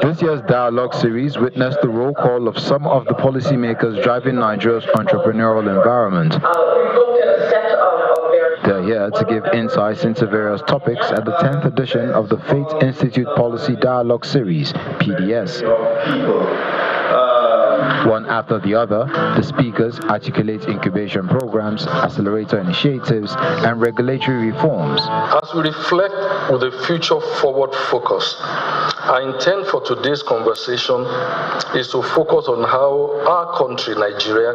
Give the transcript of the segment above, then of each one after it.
This year's dialogue series witnessed the roll call of some of the policymakers driving Nigeria's entrepreneurial environment. They're here to give insights into various topics at the 10th edition of the Faith Institute Policy Dialogue Series, PDS. One after the other, the speakers articulate incubation programs, accelerator initiatives, and regulatory reforms. As we reflect with a future-forward focus, our intent for today's conversation is to focus on how our country, Nigeria,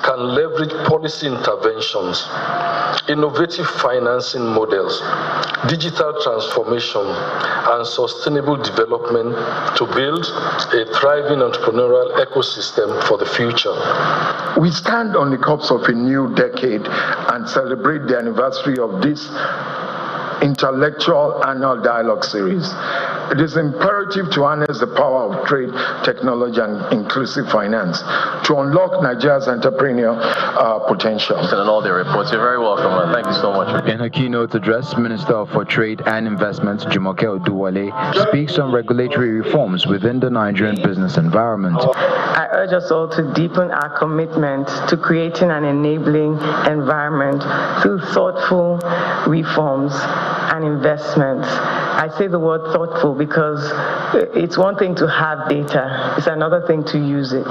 can leverage policy interventions, innovative financing models, digital transformation, and sustainable development to build a thriving entrepreneurial ecosystem for the future. We stand on the cusp of a new decade and celebrate the anniversary of this intellectual annual dialogue series. It is imperative to harness the power of trade, technology, and inclusive finance to unlock Nigeria's entrepreneurial potential. And all their reports. You're very welcome. Thank you so much. In her keynote address, Minister for Trade and Investment, Jumoke Oduwole, speaks on regulatory reforms within the Nigerian business environment. I urge us all to deepen our commitment to creating an enabling environment through thoughtful reforms and investments. I say the word thoughtful because it's one thing to have data, it's another thing to use it.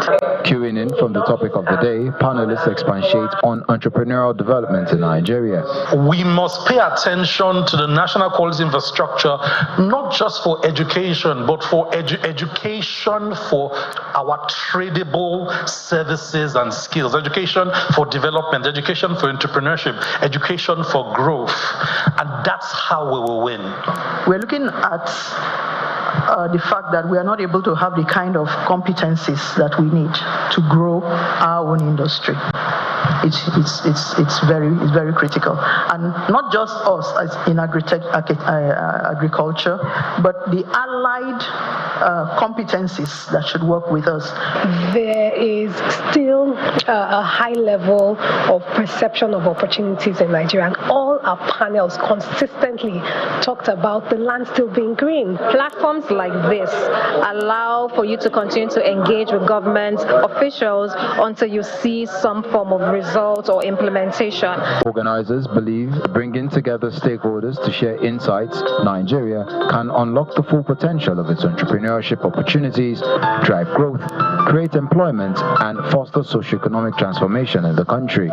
Queuing in from the topic of the day, panelists expatiate on entrepreneurial development in Nigeria. We must pay attention to the national quality infrastructure, not just for education, but for education for our tradable services and skills, education for development, education for entrepreneurship, education for growth, and that's how we will win. We're looking at the fact that we are not able to have the kind of competencies that we need to grow our own industry. It's very critical, and not just us as in agriculture, but the allied competencies that should work with us. There is still a high level of perception of opportunities in Nigeria, and all our panels consistently talked about the land still being green. Platforms like this allow for you to continue to engage with government officials until you see some form of result or implementation. Organizers believe bringing together stakeholders to share insights, Nigeria can unlock the full potential of its entrepreneurship opportunities, drive growth, create employment, and foster socioeconomic transformation in the country.